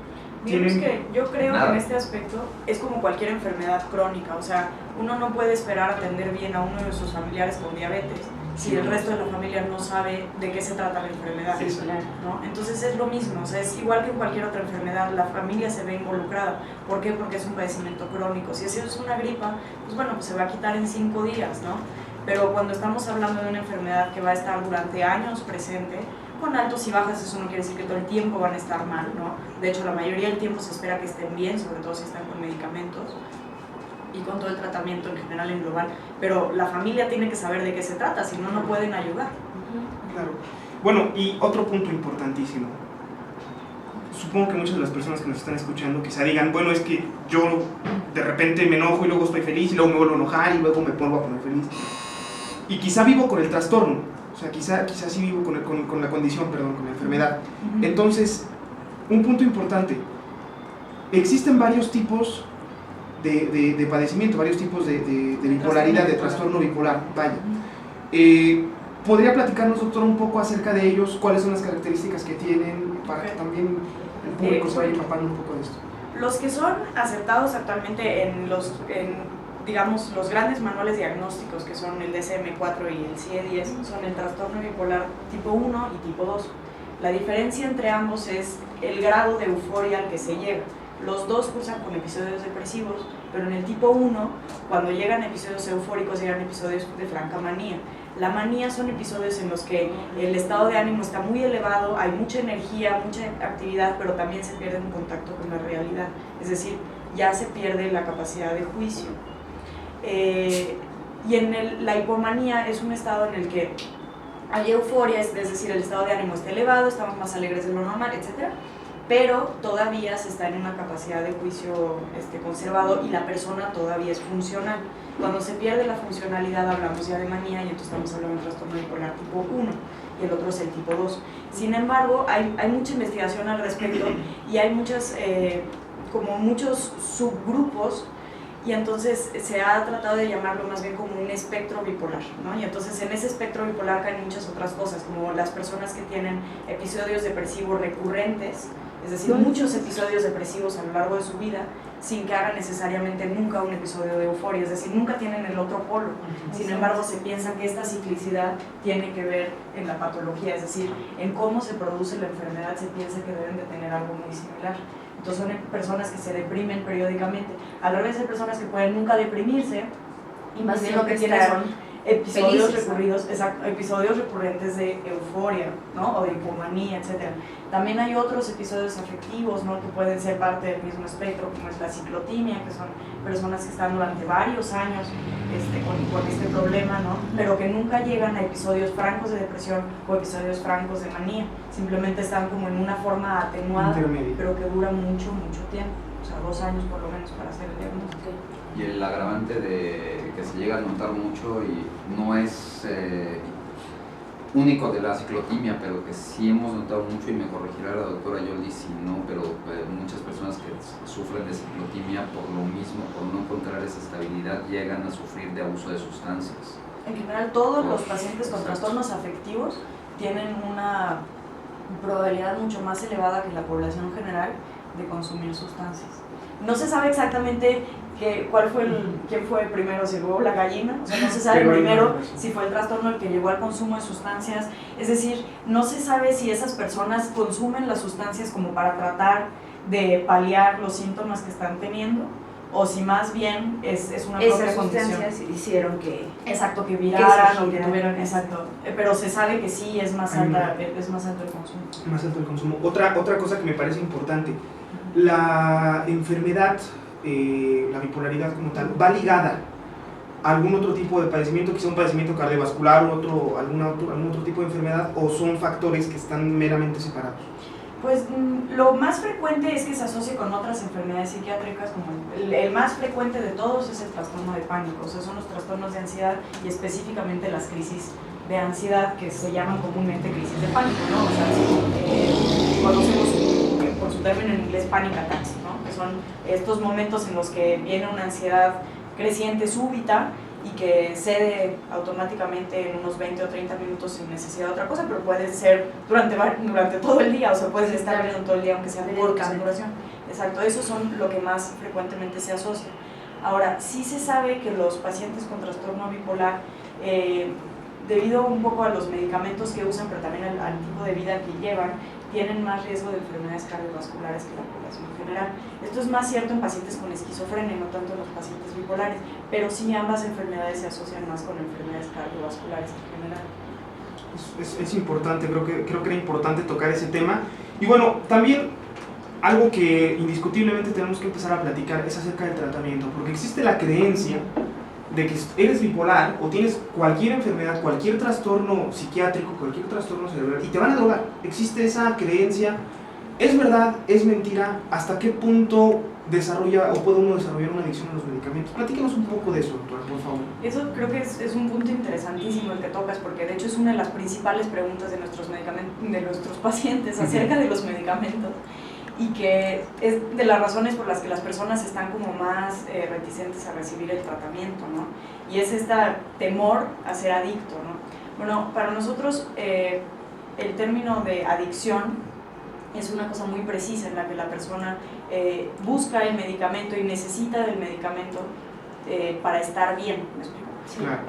Digamos que yo creo que en este aspecto es como cualquier enfermedad crónica, o sea, uno no puede esperar atender bien a uno de sus familiares con diabetes si el resto de la familia no sabe de qué se trata la enfermedad, Sí, claro. ¿no? Entonces es lo mismo, o sea, es igual que en cualquier otra enfermedad, la familia se ve involucrada. ¿Por qué? Porque es un padecimiento crónico. Si es una gripa, pues bueno, pues se va a quitar en 5 días, ¿no? Pero cuando estamos hablando de una enfermedad que va a estar durante años presente, con altos y bajas, eso no quiere decir que todo el tiempo van a estar mal, ¿no? De hecho, la mayoría del tiempo se espera que estén bien, sobre todo si están con medicamentos y con todo el tratamiento en general, en global. Pero la familia tiene que saber de qué se trata, si no, no pueden ayudar. Claro. Bueno, y otro punto importantísimo. supongo que muchas de las personas que nos están escuchando quizá digan, bueno, es que yo de repente me enojo y luego estoy feliz y luego me vuelvo a enojar y luego me vuelvo a poner feliz. Y quizá vivo con el trastorno, o sea, quizá sí vivo con la condición, perdón, con la enfermedad. Entonces, un punto importante, existen varios tipos de padecimiento, varios tipos de bipolaridad, de trastorno bipolar, vaya. ¿Podría platicarnos, doctor, un poco acerca de ellos? ¿Cuáles son las características que tienen para que también el público se vaya empapando un poco de esto? Los que son aceptados actualmente en digamos, los grandes manuales diagnósticos, que son el DSM-4 y el CIE-10, son el trastorno bipolar tipo 1 y tipo 2. La diferencia entre ambos es el grado de euforia al que se llega. Los dos cursan con episodios depresivos, pero en el tipo 1, cuando llegan episodios eufóricos, llegan episodios de franca manía. La manía son episodios en los que el estado de ánimo está muy elevado, hay mucha energía, mucha actividad, pero también se pierde un contacto con la realidad. Es decir, ya se pierde la capacidad de juicio. Y en la hipomanía es un estado en el que hay euforia, es decir, el estado de ánimo está elevado, estamos más alegres de lo normal, etc. Pero todavía se está en una capacidad de juicio conservado y la persona todavía es funcional. Cuando se pierde la funcionalidad hablamos ya de manía y entonces estamos hablando de un trastorno bipolar tipo 1 y el otro es el tipo 2. Sin embargo, hay mucha investigación al respecto y hay muchos subgrupos. Y entonces se ha tratado de llamarlo más bien como un espectro bipolar, ¿no? Y entonces en ese espectro bipolar caen muchas otras cosas, como las personas que tienen episodios depresivos recurrentes, es decir, muchos episodios depresivos a lo largo de su vida, sin que hagan necesariamente nunca un episodio de euforia, es decir, nunca tienen el otro polo. Sin embargo, se piensa que esta ciclicidad tiene que ver en la patología, es decir, en cómo se produce la enfermedad, se piensa que deben de tener algo muy similar. Entonces son personas que se deprimen periódicamente, al revés de personas que pueden nunca deprimirse y más bien lo que tienen son episodios episodios recurrentes de euforia, ¿no? O de hipomanía, etc. También hay otros episodios afectivos, ¿no? Que pueden ser parte del mismo espectro, como es la ciclotimia, que son personas que están durante varios años con este problema, ¿no? Pero que nunca llegan a episodios francos de depresión o episodios francos de manía, simplemente están como en una forma atenuada, pero que dura mucho tiempo, o sea, 2 años por lo menos para hacer el diagnóstico. Y el agravante de que se llega a notar mucho y no es único de la ciclotimia, pero que sí hemos notado mucho, y me corregirá la doctora Yoldi si no, pero muchas personas que sufren de ciclotimia por lo mismo, por no encontrar esa estabilidad, llegan a sufrir de abuso de sustancias. En general, todos los pacientes con trastornos afectivos tienen una probabilidad mucho más elevada que la población general de consumir sustancias. No se sabe exactamente quién fue primero, si el huevo o la gallina, o sea, no se sabe primero si fue el trastorno el que llevó al consumo de sustancias, es decir, no se sabe si esas personas consumen las sustancias como para tratar de paliar los síntomas que están teniendo, o si más bien es una propia condición. Esas sustancias hicieron que... Exacto, que viraran o que tuvieran, exacto, pero se sabe que sí es más alto el consumo. Más alto el consumo. Otra cosa que me parece importante, la enfermedad, la bipolaridad como tal, va ligada a algún otro tipo de padecimiento, quizá un padecimiento cardiovascular o algún otro tipo de enfermedad, o son factores que están meramente separados. Pues lo más frecuente es que se asocie con otras enfermedades psiquiátricas, como el más frecuente de todos es el trastorno de pánico, o sea, son los trastornos de ansiedad y específicamente las crisis de ansiedad que se llaman comúnmente crisis de pánico, ¿no? O sea, conocemos por su término en inglés panic attacks, ¿no? Que son estos momentos en los que viene una ansiedad creciente, súbita, y que cede automáticamente en unos 20 o 30 minutos sin necesidad de otra cosa, pero puede ser durante todo el día, o sea, puedes estar viendo todo el día aunque sea corta duración. Exacto, esos son lo que más frecuentemente se asocia. Ahora, sí se sabe que los pacientes con trastorno bipolar, debido un poco a los medicamentos que usan, pero también al tipo de vida que llevan, tienen más riesgo de enfermedades cardiovasculares que la población general. Esto es más cierto en pacientes con esquizofrenia, no tanto en los pacientes bipolares, pero sí ambas enfermedades se asocian más con enfermedades cardiovasculares en general. Es importante, creo que era importante tocar ese tema. Y bueno, también algo que indiscutiblemente tenemos que empezar a platicar es acerca del tratamiento, porque existe la creencia de que eres bipolar o tienes cualquier enfermedad, cualquier trastorno psiquiátrico, cualquier trastorno cerebral y te van a drogar. Existe esa creencia ¿Es verdad? ¿Es mentira? ¿Hasta qué punto desarrolla o puede uno desarrollar una adicción a los medicamentos? Platíquenos un poco de eso, doctora, por favor. Eso creo que es un punto interesantísimo el que tocas, porque de hecho es una de las principales preguntas de nuestros pacientes acerca de los medicamentos, y que es de las razones por las que las personas están como más reticentes a recibir el tratamiento, ¿no? Y es este temor a ser adicto, ¿no? Bueno, para nosotros el término de adicción es una cosa muy precisa en la que la persona busca el medicamento y necesita del medicamento para estar bien, ¿me explico? Sí. Claro.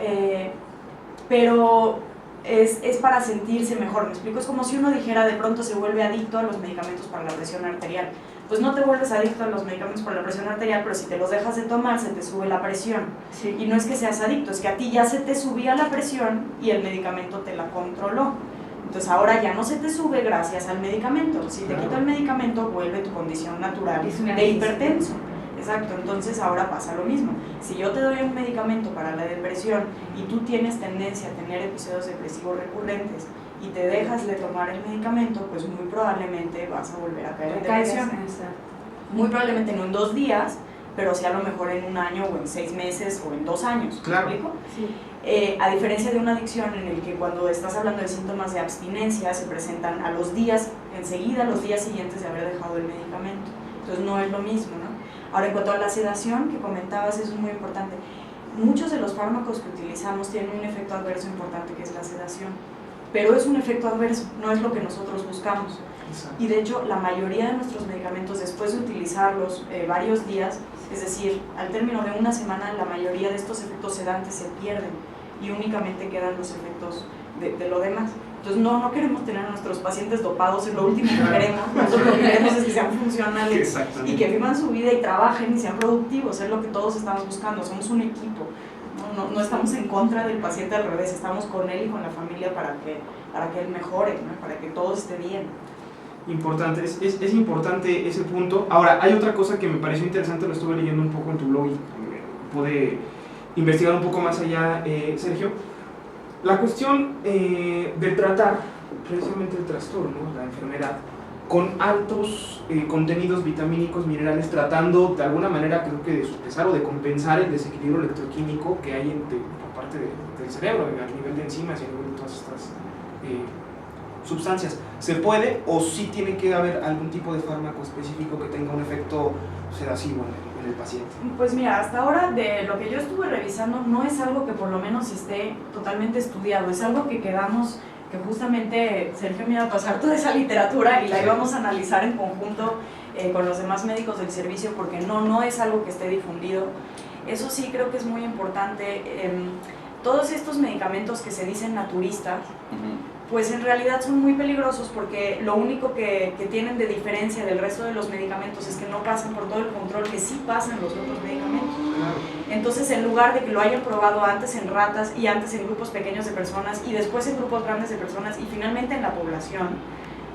Pero es para sentirse mejor, ¿me explico? Es como si uno dijera de pronto se vuelve adicto a los medicamentos para la presión arterial. Pues no te vuelves adicto a los medicamentos para la presión arterial, pero si te los dejas de tomar se te sube la presión. Sí. Y no es que seas adicto, es que a ti ya se te subía la presión y el medicamento te la controló. Entonces ahora ya no se te sube gracias al medicamento. Si te quita el medicamento, vuelve tu condición natural de hipertenso. Exacto, entonces ahora pasa lo mismo. Si yo te doy un medicamento para la depresión y tú tienes tendencia a tener episodios depresivos recurrentes y te dejas de tomar el medicamento, pues muy probablemente vas a volver a caer en depresión. Muy probablemente no en 2 días, pero sí a lo mejor en 1 año o en 6 meses o en 2 años. Claro. ¿Me explico? Sí. A diferencia de una adicción en el que cuando estás hablando de síntomas de abstinencia se presentan a los días, enseguida, los días siguientes de haber dejado el medicamento. Entonces no es lo mismo, ¿no? Ahora, en cuanto a la sedación que comentabas, eso es muy importante. Muchos de los fármacos que utilizamos tienen un efecto adverso importante, que es la sedación, pero es un efecto adverso, no es lo que nosotros buscamos. Exacto. Y de hecho, la mayoría de nuestros medicamentos, después de utilizarlos varios días, es decir, al término de 1 semana, la mayoría de estos efectos sedantes se pierden y únicamente quedan los efectos de lo demás. Entonces no queremos tener a nuestros pacientes dopados, es lo último que queremos. Nosotros lo que queremos es que sean funcionales y que vivan su vida y trabajen y sean productivos, es lo que todos estamos buscando, somos un equipo. No estamos en contra del paciente, al revés, estamos con él y con la familia para que él mejore, ¿no? Para que todo esté bien. Importante, es importante ese punto. Ahora, hay otra cosa que me pareció interesante, lo estuve leyendo un poco en tu blog y pude investigar un poco más allá, Sergio. La cuestión de tratar precisamente el trastorno, la enfermedad, con altos contenidos vitamínicos, minerales, tratando de alguna manera, creo que de sopesar o de compensar el desequilibrio electroquímico que hay por parte del cerebro, a nivel de enzimas y a nivel de todas estas sustancias. ¿Se puede o sí tiene que haber algún tipo de fármaco específico que tenga un efecto sedativo en el paciente? Pues mira, hasta ahora de lo que yo estuve revisando no es algo que por lo menos esté totalmente estudiado, es algo que quedamos, que justamente Sergio me iba a pasar toda esa literatura y la íbamos a analizar en conjunto con los demás médicos del servicio, porque no es algo que esté difundido. Eso sí creo que es muy importante. Todos estos medicamentos que se dicen naturistas, pues en realidad son muy peligrosos, porque lo único que tienen de diferencia del resto de los medicamentos es que no pasan por todo el control que sí pasan los otros medicamentos. Entonces, en lugar de que lo hayan probado antes en ratas y antes en grupos pequeños de personas y después en grupos grandes de personas y finalmente en la población,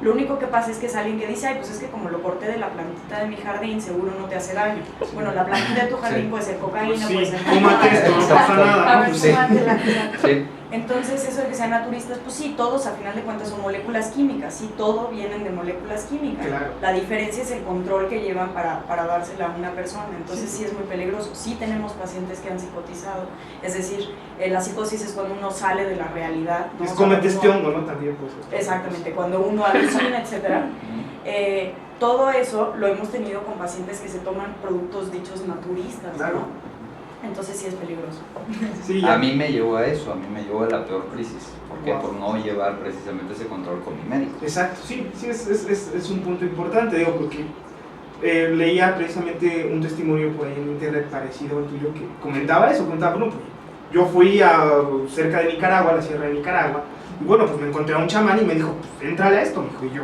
lo único que pasa es que es alguien que dice, ay, pues es que como lo corté de la plantita de mi jardín, seguro no te hace daño. Bueno, la plantita de tu jardín puede ser cocaína, Sí, puede ser... tómate esto, no pasa nada. A ver, Sí. tómatela. Sí. Entonces, eso de que sean naturistas, pues sí, todos a final de cuentas son moléculas químicas, sí, todo vienen de moléculas químicas. Claro. La diferencia es el control que llevan para dársela a una persona, entonces sí es muy peligroso. Sí tenemos pacientes que han psicotizado, es decir, la psicosis es cuando uno sale de la realidad, ¿no? Es O sea, como cuando este uno- hongo, ¿no? También, pues. Exactamente, cuando uno alucina, etc. Todo eso lo hemos tenido con pacientes que se toman productos dichos naturistas, Claro. ¿no? Entonces sí es peligroso. Sí, ya. A mí me llevó a eso, a mí me llevó a la peor crisis. ¿Por qué? Wow. Por no llevar precisamente ese control con mi médico. Exacto, sí, es un punto importante, digo, porque leía precisamente un testimonio por ahí en internet parecido al tuyo que comentaba eso, comentaba, bueno, pues yo fui cerca de Nicaragua, a la sierra de Nicaragua, y bueno, pues me encontré a un chamán y me dijo, pues éntrale a esto, me dijo, y yo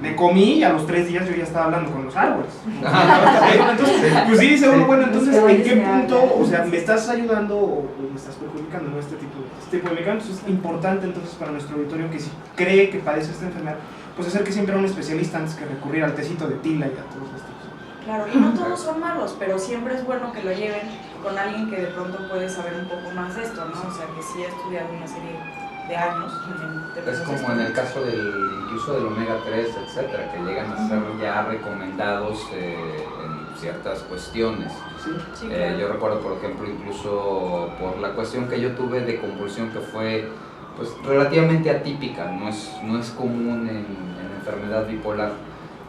me comí y a los 3 días yo ya estaba hablando con los árboles. Entonces, pues sí, dice uno, bueno, entonces, ¿en qué punto, o sea, me estás ayudando o me estás perjudicando, ¿no? Este tipo de medicamentos? Es importante entonces para nuestro auditorio que si cree que padece esta enfermedad, pues acerque siempre a un especialista antes que recurrir al tecito de tila y a todos estos. Claro, y no todos son malos, pero siempre es bueno que lo lleven con alguien que de pronto puede saber un poco más de esto, ¿no? O sea, que sí ha estudiado una serie de años. Es como en el caso incluso del omega 3, etcétera, que llegan a ser ya recomendados en ciertas cuestiones. Sí, claro. Yo recuerdo, por ejemplo, incluso por la cuestión que yo tuve de convulsión, que fue pues relativamente atípica, no es común en enfermedad bipolar,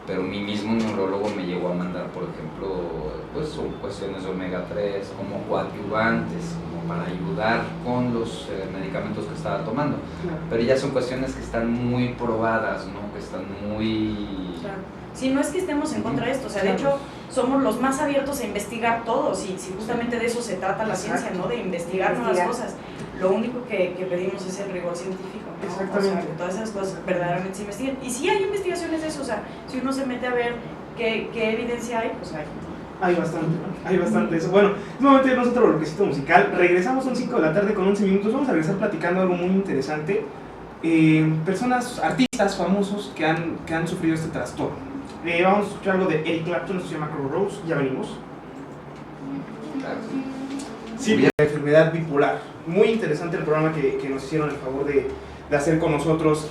pero mi mismo neurólogo me llegó a mandar, por ejemplo, pues son cuestiones de omega 3 como coadyuvantes, como para ayudar con los medicamentos que estaba tomando. Claro. Pero ya son cuestiones que están muy probadas, ¿no? Que están muy... Claro. Sí, no es que estemos en contra de esto, o sea, de Claro. hecho somos los más abiertos a investigar todo, si justamente de eso se trata la ciencia, ¿no? De investigar nuevas cosas. Lo único que pedimos es el rigor científico, ¿no? Exactamente. O sea, que todas esas cosas verdaderamente se investiguen. Y sí hay investigaciones de eso, o sea, si uno se mete a ver qué evidencia hay, pues hay. Hay bastante eso. Bueno, es momento de irnos a otro bloquecito musical. Regresamos a un 5 de la tarde con 11 minutos. Vamos a regresar platicando algo muy interesante. Personas, artistas famosos que han sufrido este trastorno. Vamos a escuchar algo de Eric Clapton, esto se llama Crow Rose. Ya venimos. Sí, la enfermedad bipolar. Muy interesante el programa que nos hicieron el favor de hacer con nosotros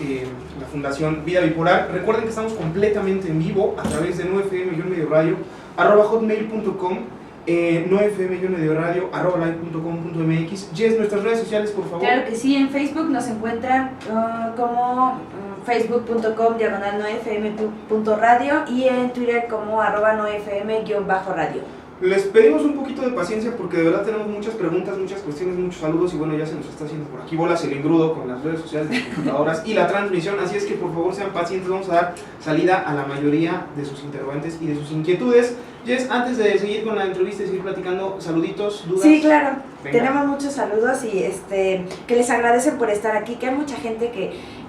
la Fundación Vida Bipolar. Recuerden que estamos completamente en vivo a través de 9fm-radio @hotmail.com, 9fm-radio @live.com.mx. Jess, nuestras redes sociales, por favor. Claro que sí, en Facebook nos encuentran como facebook.com/9fm.radio y en Twitter como @9fm_radio. Les pedimos un poquito de paciencia porque de verdad tenemos muchas preguntas, muchas cuestiones, muchos saludos y bueno, ya se nos está haciendo por aquí bolas el engrudo con las redes sociales de las computadoras y la transmisión, así es que por favor sean pacientes, vamos a dar salida a la mayoría de sus interrogantes y de sus inquietudes. Jess, antes de seguir con la entrevista y seguir platicando, saluditos, dudas. Sí, claro, Venga. tenemos muchos saludos y que les agradecen por estar aquí, que hay mucha gente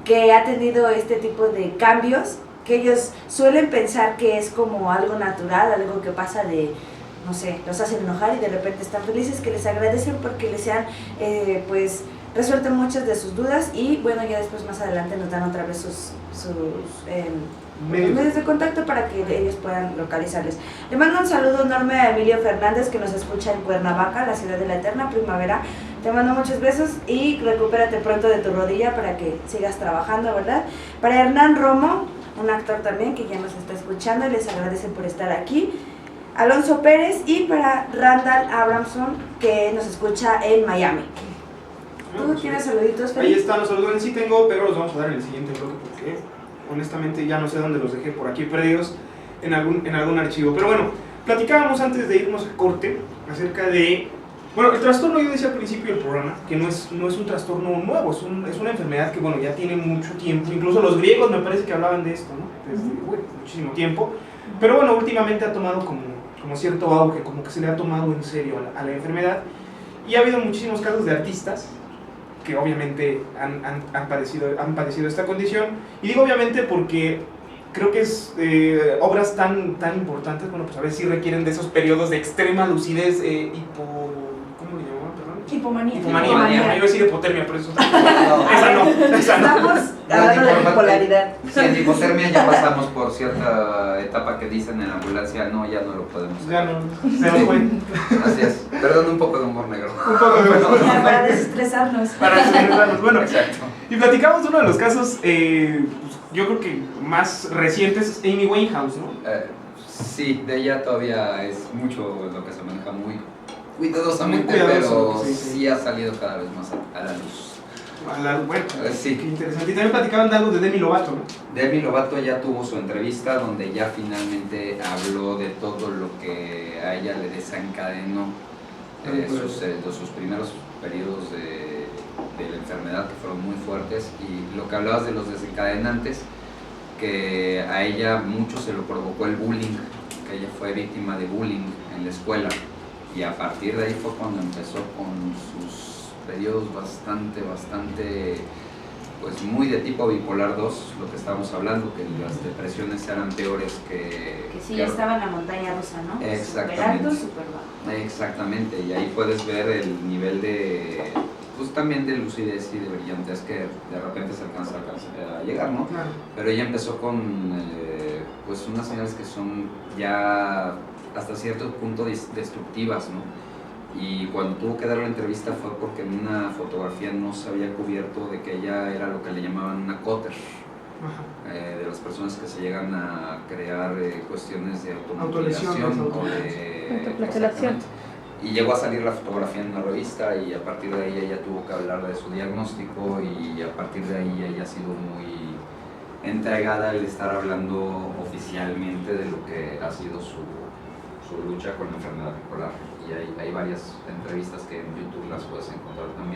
que ha tenido este tipo de cambios, que ellos suelen pensar que es como algo natural, algo que pasa de, no sé, los hacen enojar y de repente están felices, que les agradecen porque les han pues resuelto muchas de sus dudas y bueno, ya después más adelante nos dan otra vez sus medios de contacto para que ellos puedan localizarles. Le mando un saludo enorme a Emilio Fernández que nos escucha en Cuernavaca, la ciudad de la eterna primavera. Te mando muchos besos y recupérate pronto de tu rodilla para que sigas trabajando, ¿verdad? Para Hernán Romo, un actor también que ya nos está escuchando, les agradecen por estar aquí. Alonso Pérez y para Randall Abramson que nos escucha en Miami. ¿Tú tienes saluditos, Ahí Felipe? están los saludos, en sí tengo, pero los vamos a dar en el siguiente bloque porque honestamente ya no sé dónde los dejé por aquí perdidos en algún archivo. Pero bueno, platicábamos antes de irnos a corte acerca de... Bueno, el trastorno, yo decía al principio del programa, que no es un trastorno nuevo, es una enfermedad que bueno, ya tiene mucho tiempo, incluso los griegos me parece que hablaban de esto, ¿no? Desde muchísimo tiempo, pero bueno, últimamente ha tomado como cierto auge, como que se le ha tomado en serio a la enfermedad, y ha habido muchísimos casos de artistas que obviamente han padecido esta condición, y digo obviamente porque creo que es obras tan importantes, bueno, pues a veces sí requieren de esos periodos de extrema lucidez, ¿cómo le llamaban, perdón? Hipomanía. Hipomanía. Yo iba a decir hipotermia, pero eso esa no. Estamos hablando de bipolaridad. Sí, en hipotermia ya pasamos por cierta etapa que dicen en la ambulancia, no, ya no lo podemos hacer. Ya no, se nos fue. Así es, perdón, un poco de humor negro. Un poco de Ya, para desestresarnos. para desestresarnos. Bueno, Exacto. y platicamos de uno de los casos, yo creo que más recientes, Amy Winehouse, ¿no? Sí, de ella todavía es mucho lo que se maneja muy cuidadosamente, Muy cuidadoso, pero sí. sí ha salido cada vez más a la luz. Bueno, Sí. qué interesante. Y también platicaban de algo de Demi Lovato, ¿no? Demi Lovato ya tuvo su entrevista donde ya finalmente habló de todo lo que a ella le desencadenó sus primeros periodos de la enfermedad, que fueron muy fuertes, y lo que hablabas de los desencadenantes, que a ella mucho se lo provocó el bullying, que ella fue víctima de bullying en la escuela, y a partir de ahí fue cuando empezó con sus periodos bastante, pues muy de tipo bipolar 2, lo que estábamos hablando, que las depresiones eran peores que Sí, estaba en la montaña rusa, ¿no? Exactamente. Súper alto, súper bajo. Exactamente, y ahí puedes ver el nivel de, pues también de lucidez y de brillantez que de repente se alcanza a llegar, ¿no? Claro. Pero ella empezó con pues unas señales que son ya hasta cierto punto destructivas, ¿no? y cuando tuvo que dar la entrevista fue porque en una fotografía no se había cubierto de que ella era lo que le llamaban una cutter, de las personas que se llegan a crear cuestiones de automutilación o de Autoflagelación. y llegó a salir la fotografía en una revista y a partir de ahí ella tuvo que hablar de su diagnóstico y a partir de ahí ella ha sido muy entregada al estar hablando oficialmente de lo que ha sido su lucha con la enfermedad bipolar. Y hay varias entrevistas que en YouTube las puedes encontrar también.